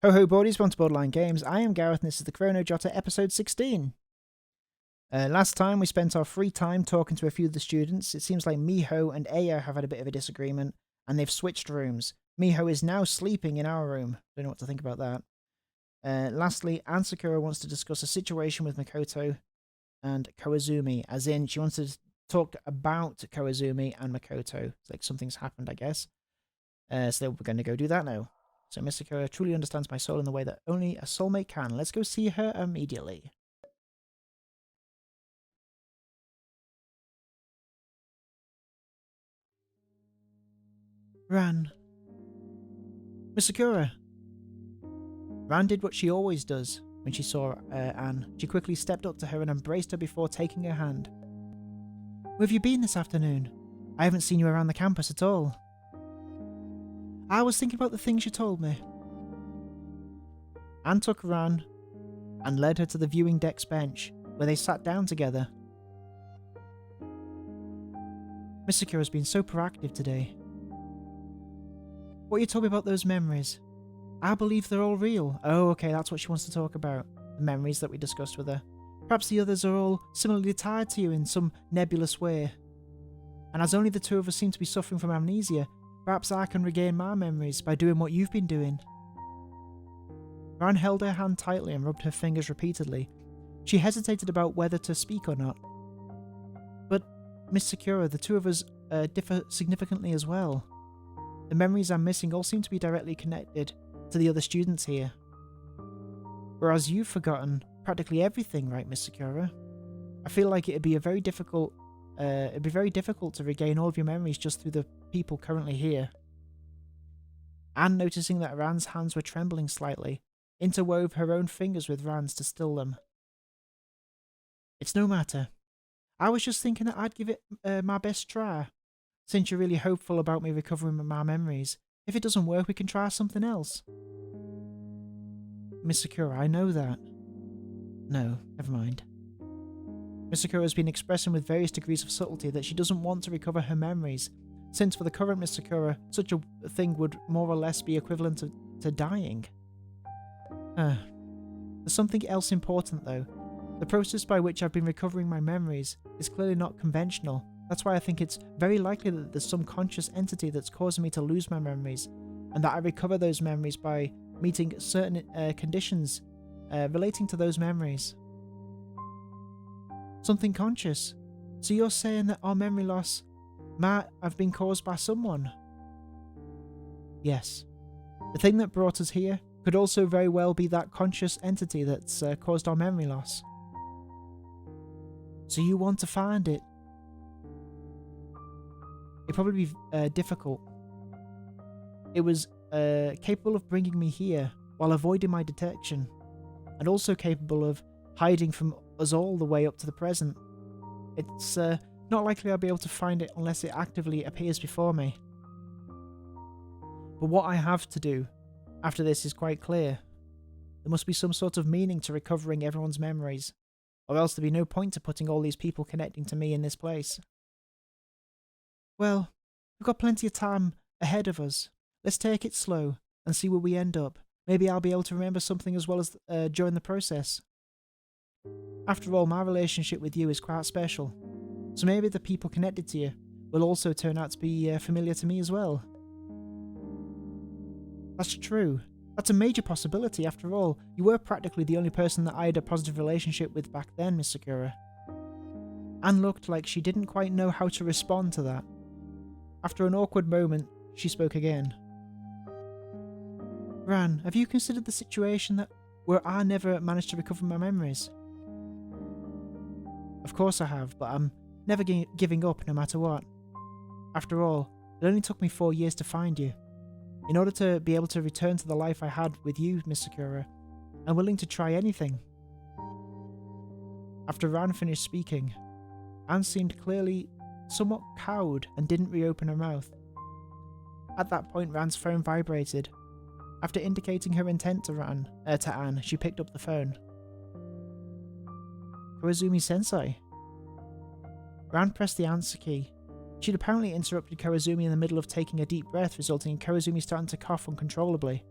Ho ho boardies, welcome to Borderline Games. I am Gareth and this is the Chrono Jotter episode 16. Last time we spent our free time talking to a few of the students. It seems like Miho and Aya have had a bit of a disagreement and they've switched rooms. Miho is now sleeping in our room. Don't know what to think about that. Lastly, Ansakura wants to discuss a situation with Makoto and Koizumi, as in she wants to talk about Koizumi and Makoto. It's like something's happened, I guess. So we're going to go do that now. So Miss Sakura truly understands my soul in the way that only a soulmate can. Let's go see her immediately. Ran. Miss Sakura. Ran did what she always does when she saw Anne. She quickly stepped up to her and embraced her before taking her hand. Where have you been this afternoon? I haven't seen you around the campus at all. I was thinking about the things you told me. Anne took Ran and led her to the viewing deck's bench, where they sat down together. Miss Sakura has been so proactive today. What you told me about those memories, I believe they're all real. Oh, okay, that's what she wants to talk about. The memories that we discussed with her. Perhaps the others are all similarly tied to you in some nebulous way. And as only the two of us seem to be suffering from amnesia, perhaps I can regain my memories by doing what you've been doing. Ran held her hand tightly and rubbed her fingers repeatedly. She hesitated about whether to speak or not. But, Miss Sakura, the two of us differ significantly as well. The memories I'm missing all seem to be directly connected to the other students here. Whereas you've forgotten practically everything, right, Miss Sakura? I feel like it'd be very difficult to regain all of your memories just through the people currently here. Anne, noticing that Ran's hands were trembling slightly, interwove her own fingers with Ran's to still them. It's no matter. I was just thinking that I'd give it my best try. Since you're really hopeful about me recovering my memories, if it doesn't work, we can try something else. Miss Sakura, I know that. No, never mind. Miss Sakura has been expressing with various degrees of subtlety that she doesn't want to recover her memories, since for the current Miss Sakura, such a thing would more or less be equivalent to dying. There's something else important though. The process by which I've been recovering my memories is clearly not conventional. That's why I think it's very likely that there's some conscious entity that's causing me to lose my memories, and that I recover those memories by meeting certain conditions relating to those memories. Something conscious. So you're saying that our memory loss might have been caused by someone? Yes. The thing that brought us here could also very well be that conscious entity that's caused our memory loss. So you want to find it? It'd probably be difficult. It was capable of bringing me here while avoiding my detection, and also capable of hiding from us all the way up to the present. It's not likely I'll be able to find it unless it actively appears before me. But what I have to do after this is quite clear. There must be some sort of meaning to recovering everyone's memories, or else there'd be no point to putting all these people connecting to me in this place. Well, we've got plenty of time ahead of us. Let's take it slow and see where we end up. Maybe I'll be able to remember something as well as during the process. After all, my relationship with you is quite special, so maybe the people connected to you will also turn out to be familiar to me as well. That's true. That's a major possibility. After all, you were practically the only person that I had a positive relationship with back then, Miss Sakura. Anne looked like she didn't quite know how to respond to that. After an awkward moment, she spoke again. Ran, have you considered the situation where I never managed to recover my memories? Of course I have, but I'm never giving up no matter what. After all, it only took me 4 years to find you. In order to be able to return to the life I had with you, Miss Sakura, I'm willing to try anything. After Ran finished speaking, Anne seemed clearly somewhat cowed and didn't reopen her mouth. At that point, Ran's phone vibrated. After indicating her intent to Anne, she picked up the phone. Koizumi-sensei. Ran pressed the answer key. She'd apparently interrupted Koizumi in the middle of taking a deep breath, resulting in Koizumi starting to cough uncontrollably.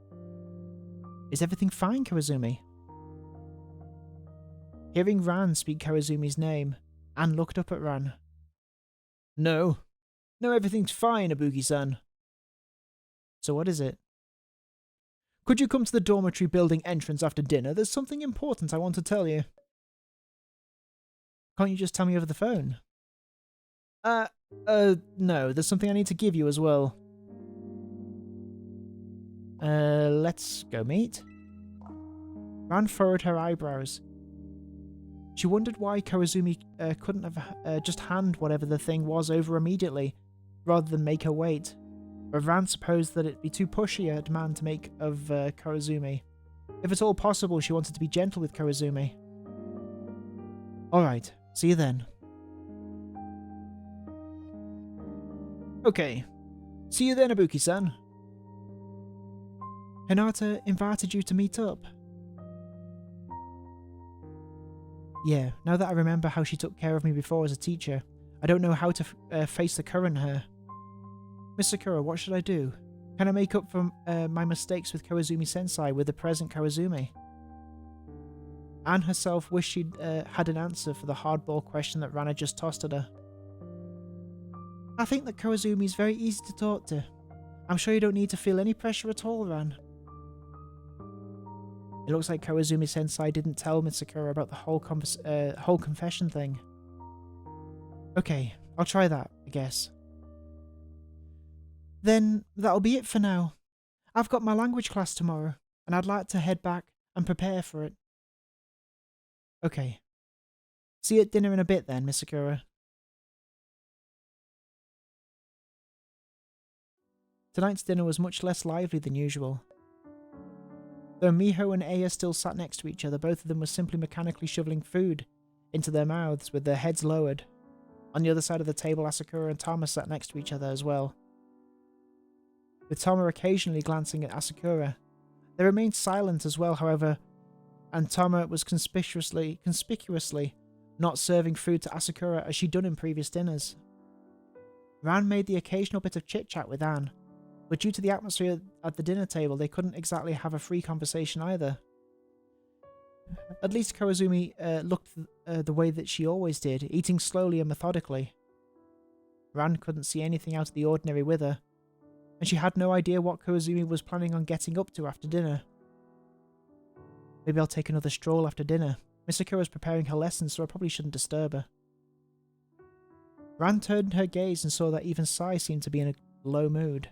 Is everything fine, Kawazumi? Hearing Ran speak Kawazumi's name, Anne looked up at Ran. No. No, everything's fine, Ibuki-san. So what is it? Could you come to the dormitory building entrance after dinner? There's something important I want to tell you. Can't you just tell me over the phone? No, there's something I need to give you as well. Let's go meet. Ran furrowed her eyebrows. She wondered why Kawazumi couldn't have just hand whatever the thing was over immediately, rather than make her wait. But Ran supposed that it'd be too pushy a demand to make of Kawazumi. If at all possible, she wanted to be gentle with Kawazumi. Alright, see you then. Okay, see you then, Ibuki-san. Hinata invited you to meet up. Yeah, now that I remember how she took care of me before as a teacher, I don't know how to face the current her. Miss Sakura, what should I do? Can I make up for my mistakes with Kawazumi-sensei with the present Kawazumi? Anne herself wished she'd had an answer for the hardball question that Ran had just tossed at her. I think that Kawazumi is very easy to talk to. I'm sure you don't need to feel any pressure at all, Ran. It looks like Kawazumi-sensei didn't tell Miss Sakura about the whole confession thing. Okay, I'll try that, I guess. Then that'll be it for now. I've got my language class tomorrow, and I'd like to head back and prepare for it. Okay. See you at dinner in a bit then, Miss Sakura. Tonight's dinner was much less lively than usual. Though Miho and Aya still sat next to each other, both of them were simply mechanically shoveling food into their mouths with their heads lowered. On the other side of the table, Asakura and Tama sat next to each other as well. With Tama occasionally glancing at Asakura. They remained silent as well, however, and Tama was conspicuously not serving food to Asakura as she'd done in previous dinners. Ran made the occasional bit of chit-chat with Anne, but due to the atmosphere at the dinner table, they couldn't exactly have a free conversation either. At least Kawazumi looked the way that she always did, eating slowly and methodically. Ran couldn't see anything out of the ordinary with her, and she had no idea what Kawazumi was planning on getting up to after dinner. Maybe I'll take another stroll after dinner. Miss Sakura's preparing her lessons, so I probably shouldn't disturb her. Ran turned her gaze and saw that even Sai seemed to be in a low mood.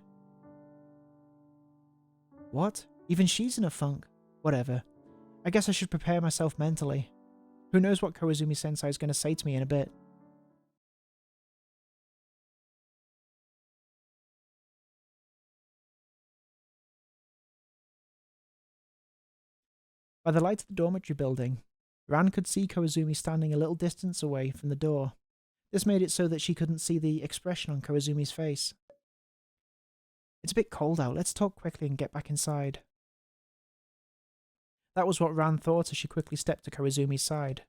What? Even she's in a funk? Whatever. I guess I should prepare myself mentally. Who knows what Kawazumi-sensei is going to say to me in a bit. By the light of the dormitory building, Ran could see Kawazumi standing a little distance away from the door. This made it so that she couldn't see the expression on Kawazumi's face. It's a bit cold out, let's talk quickly and get back inside. That was what Ran thought as she quickly stepped to Kawazumi's side.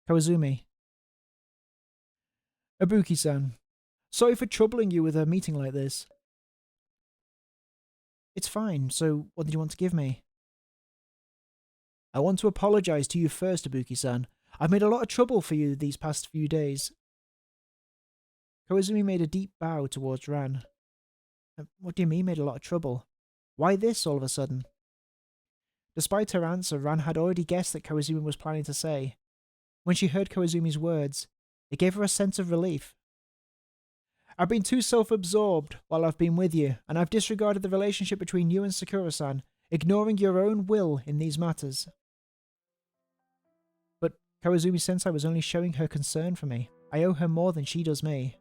Kawazumi. Ibuki-san. Sorry for troubling you with a meeting like this. It's fine, so what did you want to give me? I want to apologize to you first, Ibuki-san. I've made a lot of trouble for you these past few days. Kawazumi made a deep bow towards Ran. What do you mean made a lot of trouble? Why this all of a sudden? Despite her answer, Ran had already guessed that Kawazumi was planning to say. When she heard Kawazumi's words, it gave her a sense of relief. I've been too self-absorbed while I've been with you, and I've disregarded the relationship between you and Sakura-san, ignoring your own will in these matters. But Kawazumi-sensei was only showing her concern for me. I owe her more than she does me.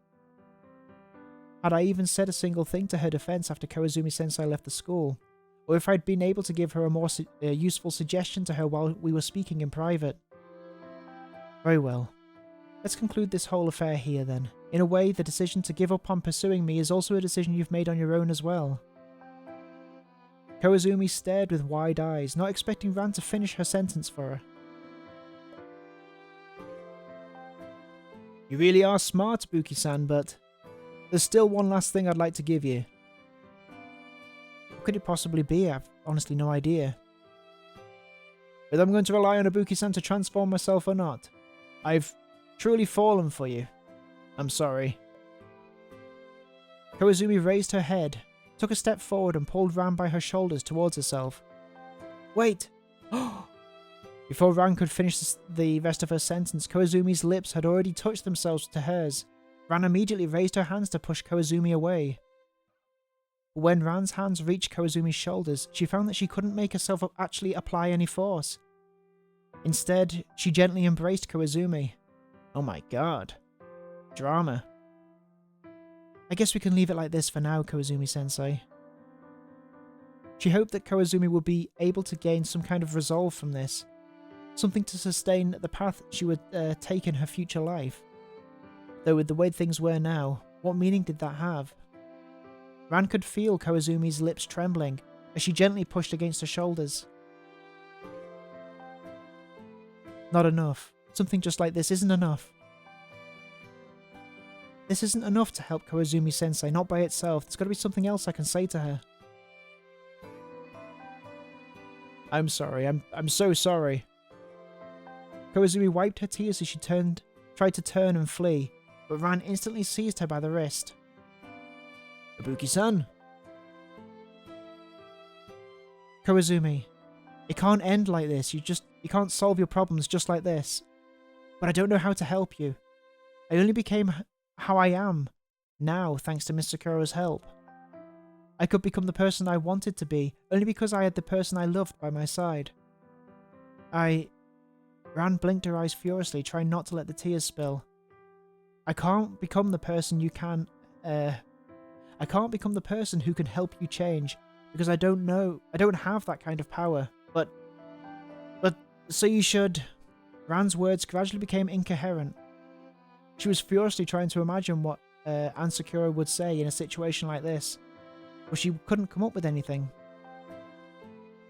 Had I even said a single thing to her defense after Kawazumi-sensei left the school, or if I'd been able to give her a more useful suggestion to her while we were speaking in private? Very well. Let's conclude this whole affair here then. In a way, the decision to give up on pursuing me is also a decision you've made on your own as well. Kawazumi stared with wide eyes, not expecting Ran to finish her sentence for her. You really are smart, Buki-san, but there's still one last thing I'd like to give you. What could it possibly be? I've honestly no idea. Whether I'm going to rely on Ibuki-san to transform myself or not. I've truly fallen for you. I'm sorry. Koizumi raised her head, took a step forward and pulled Ran by her shoulders towards herself. Wait! Before Ran could finish the rest of her sentence, Koizumi's lips had already touched themselves to hers. Ran immediately raised her hands to push Koizumi away. When Ran's hands reached Koizumi's shoulders, she found that she couldn't make herself actually apply any force. Instead, she gently embraced Koizumi. Oh my god. Drama. I guess we can leave it like this for now, Koizumi-sensei. She hoped that Koizumi would be able to gain some kind of resolve from this. Something to sustain the path she would take in her future life. Though with the way things were now, what meaning did that have? Ran could feel Koizumi's lips trembling as she gently pushed against her shoulders. Not enough. Something just like this isn't enough. This isn't enough to help Koizumi-sensei, not by itself. There's got to be something else I can say to her. I'm sorry. I'm so sorry. Koizumi wiped her tears as she tried to turn and flee, but Ran instantly seized her by the wrist. Ibuki-san? Koizumi, it can't end like this. You can't solve your problems just like this. But I don't know how to help you. I only became how I am now thanks to Miss Sakura's help. I could become the person I wanted to be only because I had the person I loved by my side. Ran blinked her eyes furiously, trying not to let the tears spill. I can't become the person you can, I can't become the person who can help you change, because I don't have that kind of power, but, so you should. Ran's words gradually became incoherent. She was furiously trying to imagine what Ann Sakura would say in a situation like this, but she couldn't come up with anything.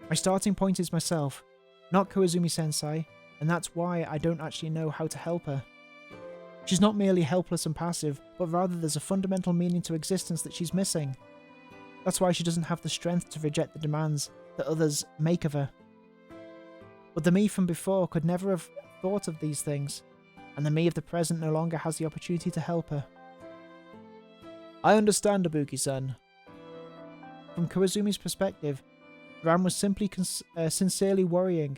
My starting point is myself, not Koizumi-sensei, and that's why I don't actually know how to help her. She's not merely helpless and passive, but rather there's a fundamental meaning to existence that she's missing. That's why she doesn't have the strength to reject the demands that others make of her. But the me from before could never have thought of these things, and the me of the present no longer has the opportunity to help her. I understand, Ibuki-san. From Koizumi's perspective, Ran was simply sincerely worrying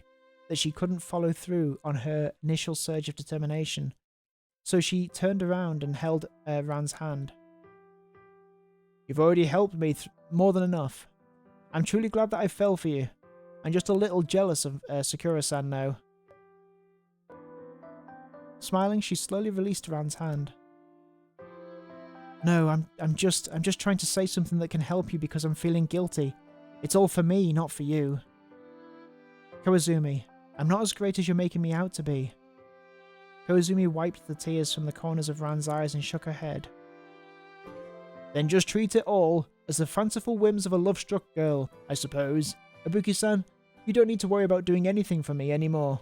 that she couldn't follow through on her initial surge of determination, so she turned around and held Ran's hand. You've already helped me more than enough. I'm truly glad that I fell for you. I'm just a little jealous of Sakura-san now. Smiling, she slowly released Ran's hand. No, I'm just trying to say something that can help you because I'm feeling guilty. It's all for me, not for you. Koizumi, I'm not as great as you're making me out to be. Koizumi wiped the tears from the corners of Ran's eyes and shook her head. Then just treat it all as the fanciful whims of a love-struck girl, I suppose. Ibuki-san, you don't need to worry about doing anything for me anymore.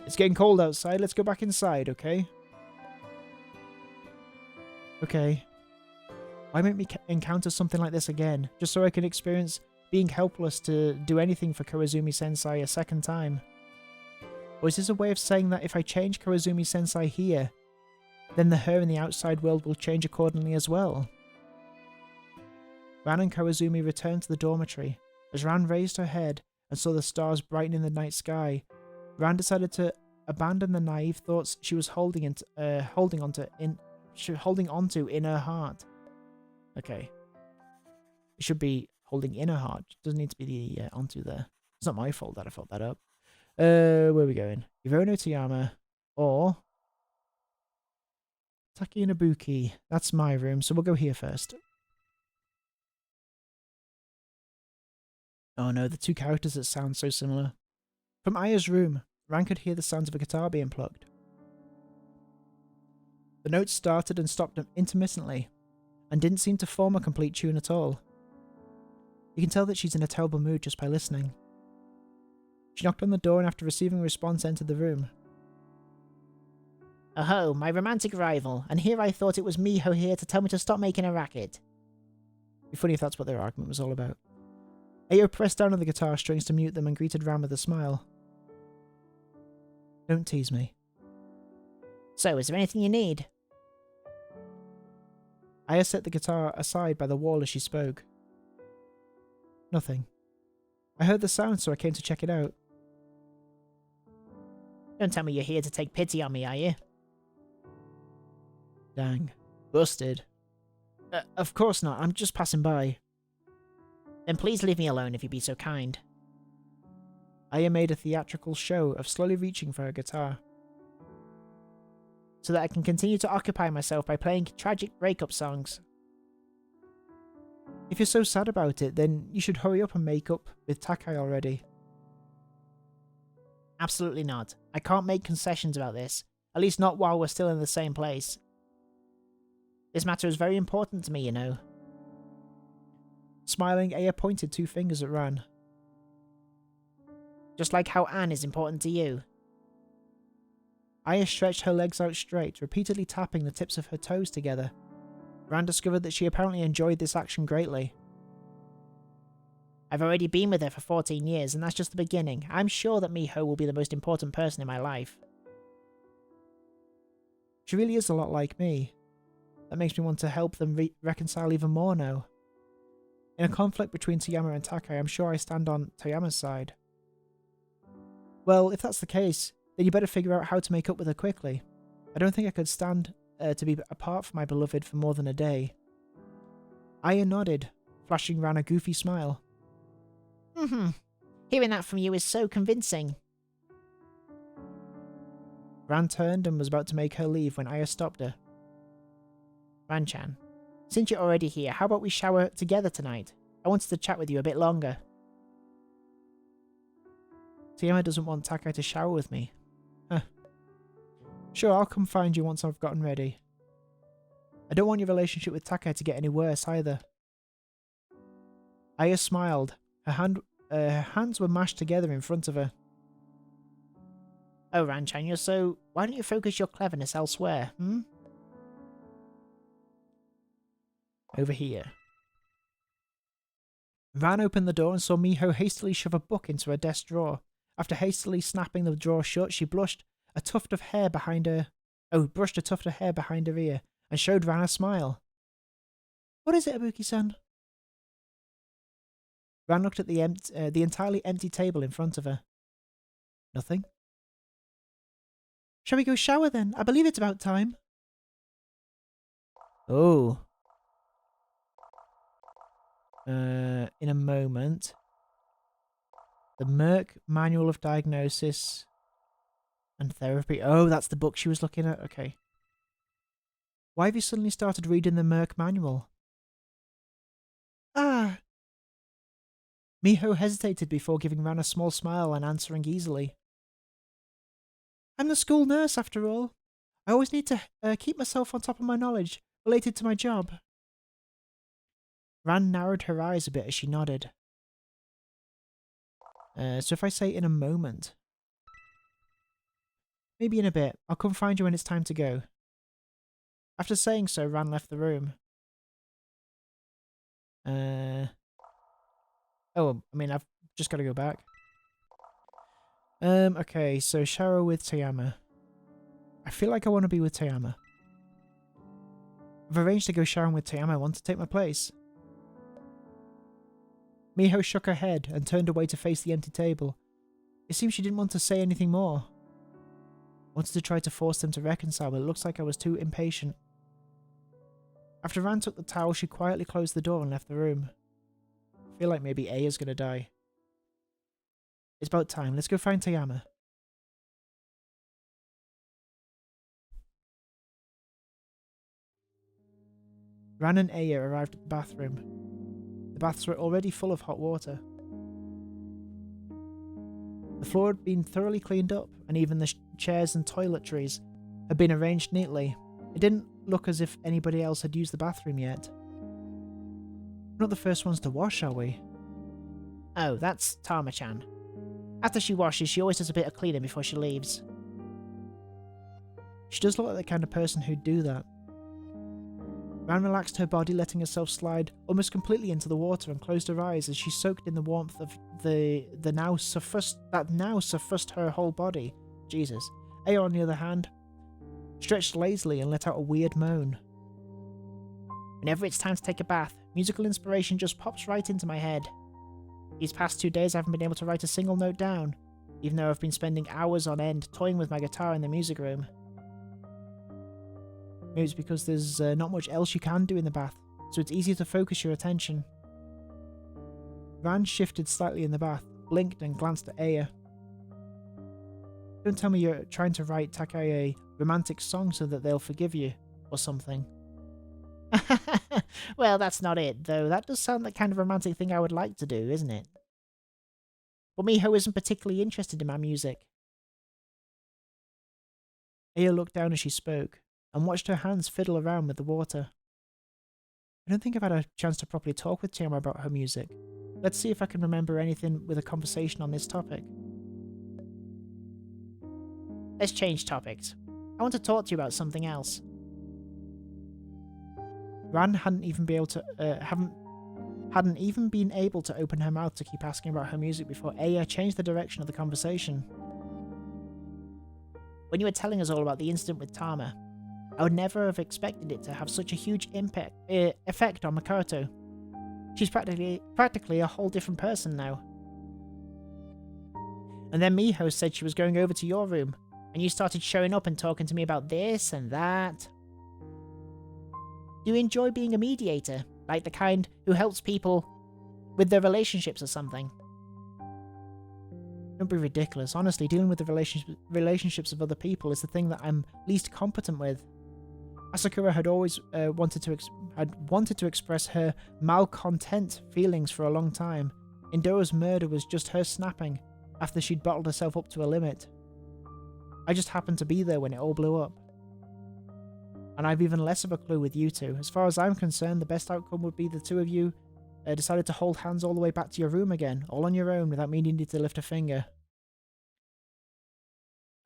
It's getting cold outside, let's go back inside, okay? Okay. Why make me encounter something like this again, just so I can experience being helpless to do anything for Koizumi-sensei a second time? Or is this a way of saying that if I change Koizumi-sensei here, then the her in the outside world will change accordingly as well? Ran and Koizumi returned to the dormitory. As Ran raised her head and saw the stars brighten in the night sky, Ran decided to abandon the naive thoughts she was holding onto in her heart. Okay. It should be holding in her heart. It doesn't need to be the onto there. It's not my fault that I fucked that up. Where are we going? Hirono Toyama or Taki Ibuki. That's my room, so we'll go here first. Oh no, the two characters that sound so similar. From Aya's room, Ran could hear the sounds of a guitar being plugged. The notes started and stopped intermittently, and didn't seem to form a complete tune at all. You can tell that she's in a terrible mood just by listening. She knocked on the door and after receiving a response entered the room. Oh, my romantic rival, and here I thought it was me who here to tell me to stop making a racket. Be funny if that's what their argument was all about. Aya pressed down on the guitar strings to mute them and greeted Ran with a smile. Don't tease me. So, is there anything you need? Aya set the guitar aside by the wall as she spoke. Nothing. I heard the sound, so I came to check it out. Don't tell me you're here to take pity on me, are you? Dang. Busted. Of course not, I'm just passing by. Then please leave me alone if you'd be so kind. Aya made a theatrical show of slowly reaching for her guitar. So that I can continue to occupy myself by playing tragic breakup songs. If you're so sad about it, then you should hurry up and make up with Takai already. Absolutely not. I can't make concessions about this. At least not while we're still in the same place. This matter is very important to me, you know. Smiling, Aya pointed 2 fingers at Ran. Just like how Anne is important to you. Aya stretched her legs out straight, repeatedly tapping the tips of her toes together. Ran discovered that she apparently enjoyed this action greatly. I've already been with her for 14 years, and that's just the beginning. I'm sure that Miho will be the most important person in my life. She really is a lot like me. That makes me want to help them reconcile even more now. In a conflict between Toyama and Takai, I'm sure I stand on Toyama's side. Well, if that's the case, then you better figure out how to make up with her quickly. I don't think I could stand to be apart from my beloved for more than a day. Aya nodded, flashing Ran a goofy smile. Hearing that from you is so convincing. Ran turned and was about to make her leave when Aya stopped her. Ran-chan, since you're already here, how about we shower together tonight? I wanted to chat with you a bit longer. Toyama doesn't want Takai to shower with me. Huh. Sure, I'll come find you once I've gotten ready. I don't want your relationship with Takai to get any worse either. Aya smiled. Her hands were mashed together in front of her. Oh, Ran-chan, you're so... Why don't you focus your cleverness elsewhere, Over here. Ran opened the door and saw Miho hastily shove a book into her desk drawer. After hastily snapping the drawer shut, she brushed a tuft of hair behind her ear and showed Ran a smile. What is it, Ibuki-san? Ran looked at the entirely empty table in front of her. Nothing. Shall we go shower then? I believe it's about time. Oh. In a moment. The Merck Manual of Diagnosis and Therapy. Oh, that's the book she was looking at. Okay. Why have you suddenly started reading the Merck Manual? Ah. Miho hesitated before giving Ran a small smile and answering easily. I'm the school nurse, after all. I always need to keep myself on top of my knowledge related to my job. Ran narrowed her eyes a bit as she nodded. So if I say in a moment... Maybe in a bit. I'll come find you when it's time to go. After saying so, Ran left the room. Oh, I mean, I've just got to go back. Okay, so shower with Toyama. I feel like I want to be with Toyama. I've arranged to go showering with Toyama. I want to take my place. Miho shook her head and turned away to face the empty table. It seemed she didn't want to say anything more. I wanted to try to force them to reconcile, but it looks like I was too impatient. After Ran took the towel, she quietly closed the door and left the room. I feel like maybe Aya's gonna die. It's about time. Let's go find Toyama. Ran and Aya arrived at the bathroom. The baths were already full of hot water. The floor had been thoroughly cleaned up, and even the chairs and toiletries had been arranged neatly. It didn't look as if anybody else had used the bathroom yet. We're not the first ones to wash, are we? Oh, that's Tama-chan. After she washes, she always does a bit of cleaning before she leaves. She does look like the kind of person who'd do that. Ran relaxed her body, letting herself slide almost completely into the water, and closed her eyes as she soaked in the warmth of that now suffused her whole body. Jesus. Aya, on the other hand, stretched lazily and let out a weird moan. Whenever it's time to take a bath, musical inspiration just pops right into my head. These past 2 days I haven't been able to write a single note down, even though I've been spending hours on end toying with my guitar in the music room. Maybe it's because there's not much else you can do in the bath, so it's easier to focus your attention. Ran shifted slightly in the bath, blinked and glanced at Aya. Don't tell me you're trying to write Takai a romantic song so that they'll forgive you, or something. Well, that's not it, though. That does sound like the kind of romantic thing I would like to do, isn't it? But Miho isn't particularly interested in my music. Aya looked down as she spoke, and watched her hands fiddle around with the water. I don't think I've had a chance to properly talk with Tiama about her music. Let's see if I can remember anything with a conversation on this topic. Let's change topics. I want to talk to you about something else. Ran hadn't even been able to open her mouth to keep asking about her music before Aya changed the direction of the conversation. When you were telling us all about the incident with Tama, I would never have expected it to have such a huge effect on Makoto. She's practically a whole different person now. And then Miho said she was going over to your room, and you started showing up and talking to me about this and that. Do you enjoy being a mediator, like the kind who helps people with their relationships or something? Don't be ridiculous. Honestly, dealing with the relationships of other people is the thing that I'm least competent with. Asakura had always wanted to express her malcontent feelings for a long time. Indora's murder was just her snapping after she'd bottled herself up to a limit. I just happened to be there when it all blew up. And I've even less of a clue with you two. As far as I'm concerned, the best outcome would be the two of you decided to hold hands all the way back to your room again, all on your own, without me needing to lift a finger.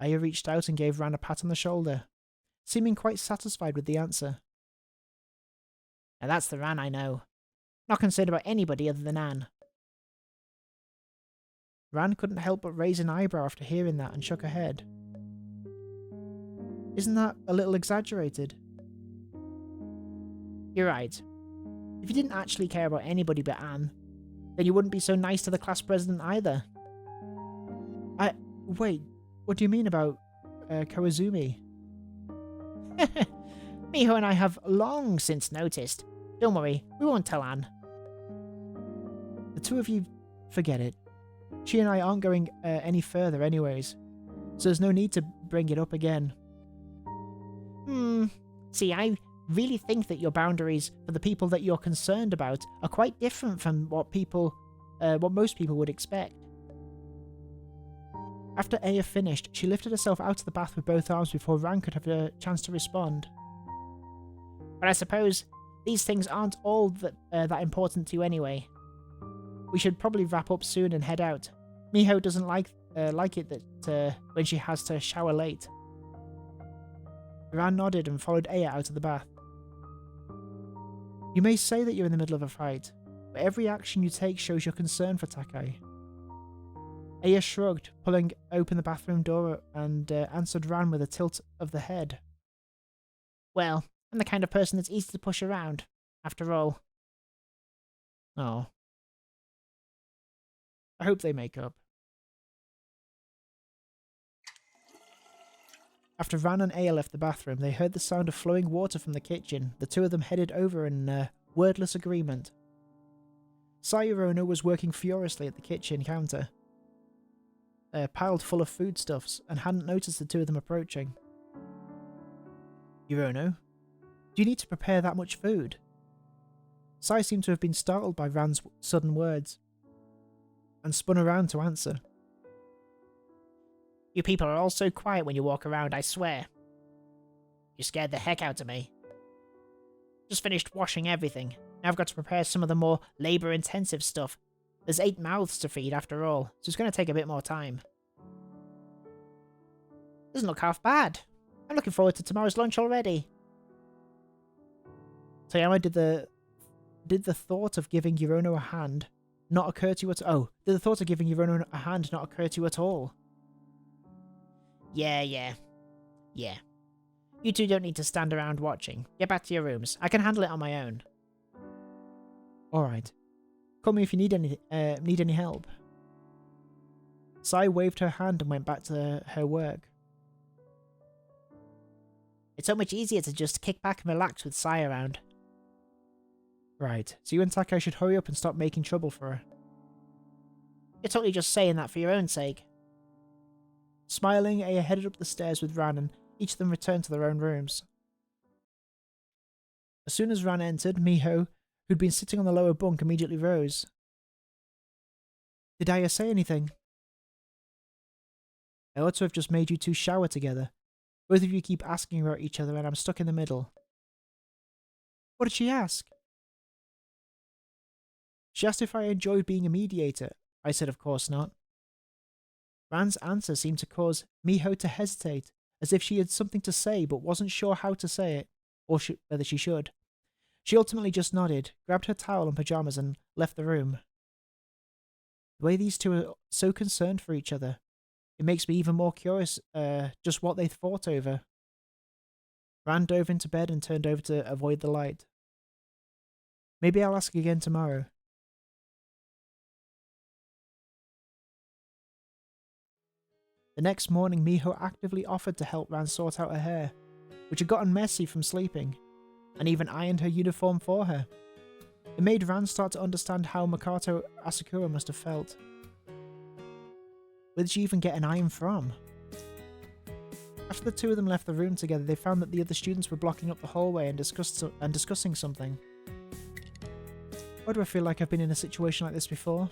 Aya reached out and gave Ran a pat on the shoulder, seeming quite satisfied with the answer. Now that's the Ran I know. Not concerned about anybody other than Anne. Ran couldn't help but raise an eyebrow after hearing that and shook her head. Isn't that a little exaggerated? You're right. If you didn't actually care about anybody but Anne, then you wouldn't be so nice to the class president either. Wait, what do you mean about Kawazumi? Miho and I have long since noticed. Don't worry, we won't tell Anne. The two of you, forget it. She and I aren't going any further anyways, so there's no need to bring it up again. See, I really think that your boundaries for the people that you're concerned about are quite different from what most people would expect. After Aya finished, she lifted herself out of the bath with both arms before Ran could have a chance to respond. But I suppose these things aren't all that important to you anyway. We should probably wrap up soon and head out. Miho doesn't like it that when she has to shower late. Ran nodded and followed Aya out of the bath. You may say that you're in the middle of a fight, but every action you take shows your concern for Takai. Aya shrugged, pulling open the bathroom door, and answered Ran with a tilt of the head. Well, I'm the kind of person that's easy to push around, after all. Oh. I hope they make up. After Ran and Aya left the bathroom, they heard the sound of flowing water from the kitchen. The two of them headed over in wordless agreement. Sayurono was working furiously at the kitchen counter, piled full of foodstuffs, and hadn't noticed the two of them approaching. Yurono, do you need to prepare that much food? Sai seemed to have been startled by Ran's sudden words, and spun around to answer. You people are all so quiet when you walk around, I swear. You scared the heck out of me. Just finished washing everything. Now I've got to prepare some of the more labour-intensive stuff. There's 8 mouths to feed after all, so it's going to take a bit more time. Doesn't look half bad. I'm looking forward to tomorrow's lunch already. Toyama, did the thought of giving Yurono a hand not occur to you at did the thought of giving Yurono a hand not occur to you at all? Yeah. You two don't need to stand around watching. Get back to your rooms. I can handle it on my own. Alright. Call me if you need any help. Sai waved her hand and went back to her work. It's so much easier to just kick back and relax with Sai around. Right, so you and Takai should hurry up and stop making trouble for her. You're totally just saying that for your own sake. Smiling, Aya headed up the stairs with Ran and each of them returned to their own rooms. As soon as Ran entered, Miho, who'd been sitting on the lower bunk, immediately rose. Did Aya say anything? I ought to have just made you two shower together. Both of you keep asking about each other and I'm stuck in the middle. What did she ask? She asked if I enjoyed being a mediator. I said of course not. Ran's answer seemed to cause Miho to hesitate, as if she had something to say but wasn't sure how to say it, or whether she should. She ultimately just nodded, grabbed her towel and pyjamas and left the room. The way these two are so concerned for each other, it makes me even more curious just what they fought over. Ran dove into bed and turned over to avoid the light. Maybe I'll ask again tomorrow. The next morning, Miho actively offered to help Ran sort out her hair, which had gotten messy from sleeping, and even ironed her uniform for her. It made Ran start to understand how Makoto Asakura must have felt. Where did she even get an iron from? After the two of them left the room together, they found that the other students were blocking up the hallway and discussing something. Why do I feel like I've been in a situation like this before?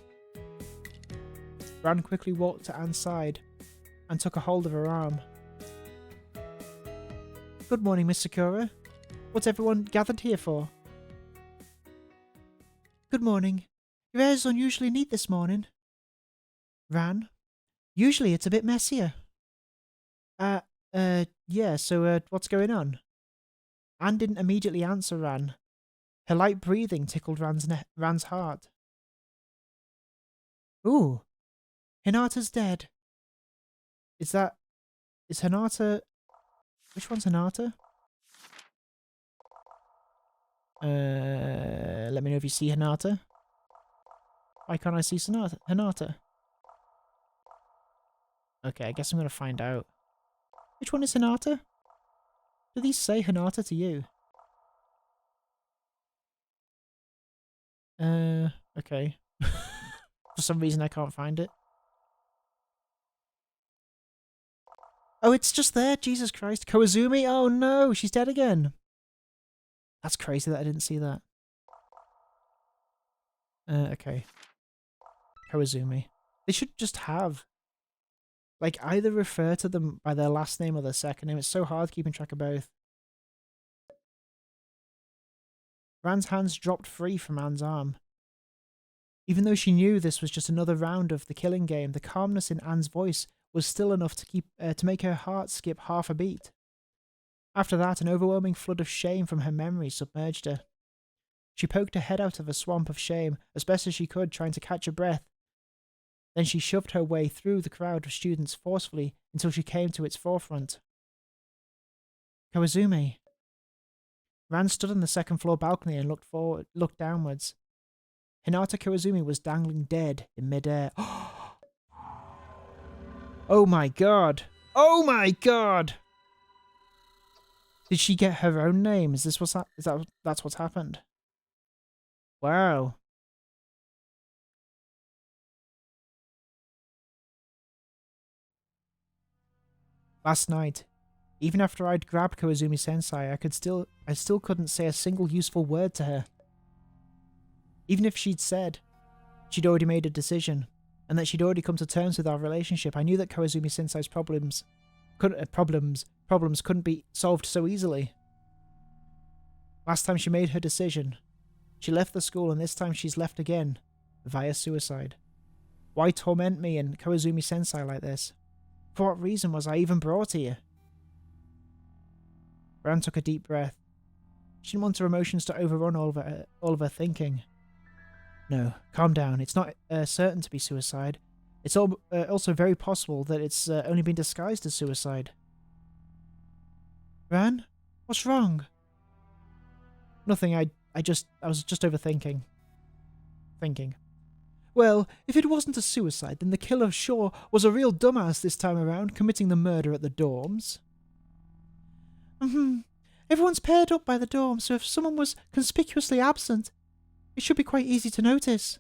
Ran quickly walked to Anne's side and took a hold of her arm. Good morning, Miss Sakura. What's everyone gathered here for? Good morning. Your hair is unusually neat this morning. Ran? Usually it's a bit messier. Yeah, so what's going on? Anne didn't immediately answer Ran. Her light breathing tickled Ran's heart. Ooh, Hinata's dead. Is Hinata... Which one's Hinata? Let me know if you see Hinata. Why can't I see Hinata? Okay, I guess I'm gonna find out. Which one is Hinata? Do these say Hinata to you? Okay. For some reason I can't find it. Oh, it's just there! Jesus Christ. Koizumi? Oh no! She's dead again! That's crazy that I didn't see that. Okay. Koizumi. They should just have... like, either refer to them by their last name or their second name. It's so hard keeping track of both. Ran's hands dropped free from Anne's arm. Even though she knew this was just another round of the killing game, the calmness in Anne's voice was still enough to make her heart skip half a beat. After that, an overwhelming flood of shame from her memory submerged her. She poked her head out of a swamp of shame as best as she could, trying to catch her breath. Then she shoved her way through the crowd of students forcefully until she came to its forefront. Koizumi. Ran stood on the second-floor balcony and looked downwards. Hinata Koizumi was dangling dead in midair. Oh my god! Oh my god! Did she get her own name? That's what's happened? Wow. Last night, even after I'd grabbed Koizumi Sensei, I still couldn't say a single useful word to her. Even if she'd said she'd already made a decision, and that she'd already come to terms with our relationship, I knew that Koizumi Sensei's problems couldn't be solved so easily. Last time she made her decision, she left the school, and this time she's left again, via suicide. Why torment me and Koizumi Sensei like this? For what reason was I even brought here? Ran took a deep breath. She didn't want her emotions to overrun all of her thinking. No, calm down. It's not certain to be suicide. It's also very possible that it's only been disguised as suicide. Ran? What's wrong? Nothing, I was just overthinking. Thinking. Well, if it wasn't a suicide, then the killer sure was a real dumbass this time around, committing the murder at the dorms. Everyone's paired up by the dorm, so if someone was conspicuously absent, it should be quite easy to notice.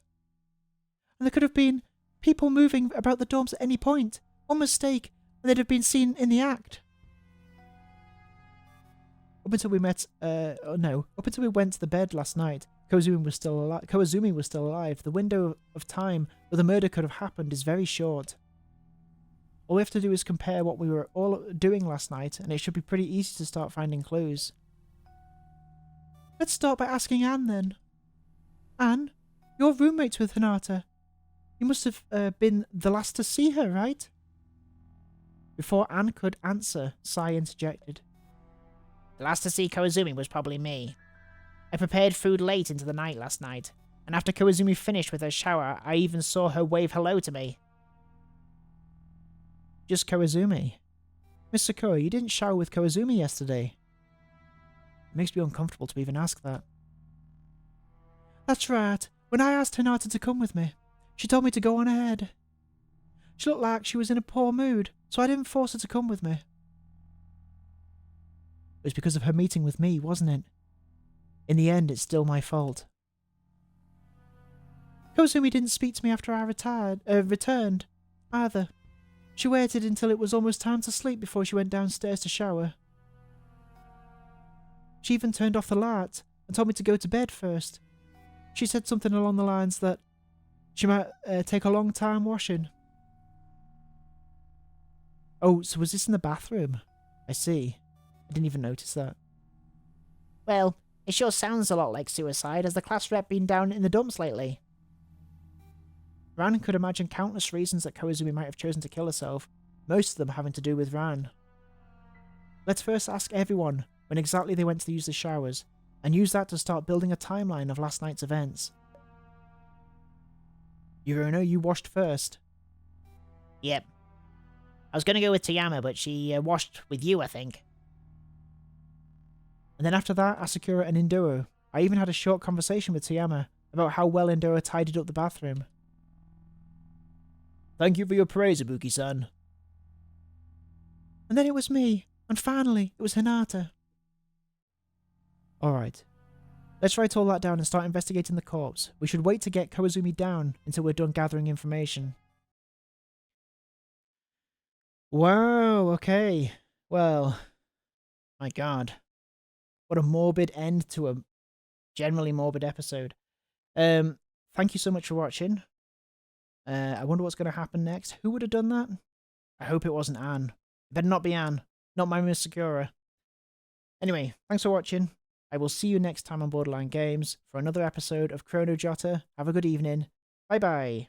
And there could have been people moving about the dorms at any point. One mistake, and they'd have been seen in the act. Up until we went to the bed last night, Koizumi was still alive. The window of time where the murder could have happened is very short. All we have to do is compare what we were all doing last night, and it should be pretty easy to start finding clues. Let's start by asking Anne, then. Anne, you're roommates with Hinata. You must have been the last to see her, right? Before Anne could answer, Sai interjected. The last to see Koizumi was probably me. I prepared food late into the night last night, and after Koizumi finished with her shower, I even saw her wave hello to me. Just Koizumi? Miss Sakura, you didn't shower with Koizumi yesterday. It makes me uncomfortable to even ask that. That's right. When I asked Hinata to come with me, she told me to go on ahead. She looked like she was in a poor mood, so I didn't force her to come with me. It was because of her meeting with me, wasn't it? In the end, it's still my fault. Koizumi didn't speak to me after I returned, either. She waited until it was almost time to sleep before she went downstairs to shower. She even turned off the light and told me to go to bed first. She said something along the lines that she might take a long time washing. Oh, so was this in the bathroom? I see. I didn't even notice that. Well, it sure sounds a lot like suicide. Has the class rep been down in the dumps lately? Ran could imagine countless reasons that Koizumi might have chosen to kill herself, most of them having to do with Ran. Let's first ask everyone when exactly they went to use the showers, and use that to start building a timeline of last night's events. Yuruno, you washed first. Yep. I was going to go with Toyama, but she washed with you, I think. And then after that, Asakura and Indoro. I even had a short conversation with Toyama about how well Indoro tidied up the bathroom. Thank you for your praise, Ibuki-san. And then it was me, and finally, it was Hinata. Alright. Let's write all that down and start investigating the corpse. We should wait to get Koizumi down until we're done gathering information. Wow, okay. Well, my god. What a morbid end to a generally morbid episode. Thank you so much for watching. I wonder what's going to happen next. Who would have done that? I hope it wasn't Anne. It better not be Anne. Not my Miss Sakura. Anyway, thanks for watching. I will see you next time on Borderline Games for another episode of Chrono Jotter. Have a good evening. Bye bye.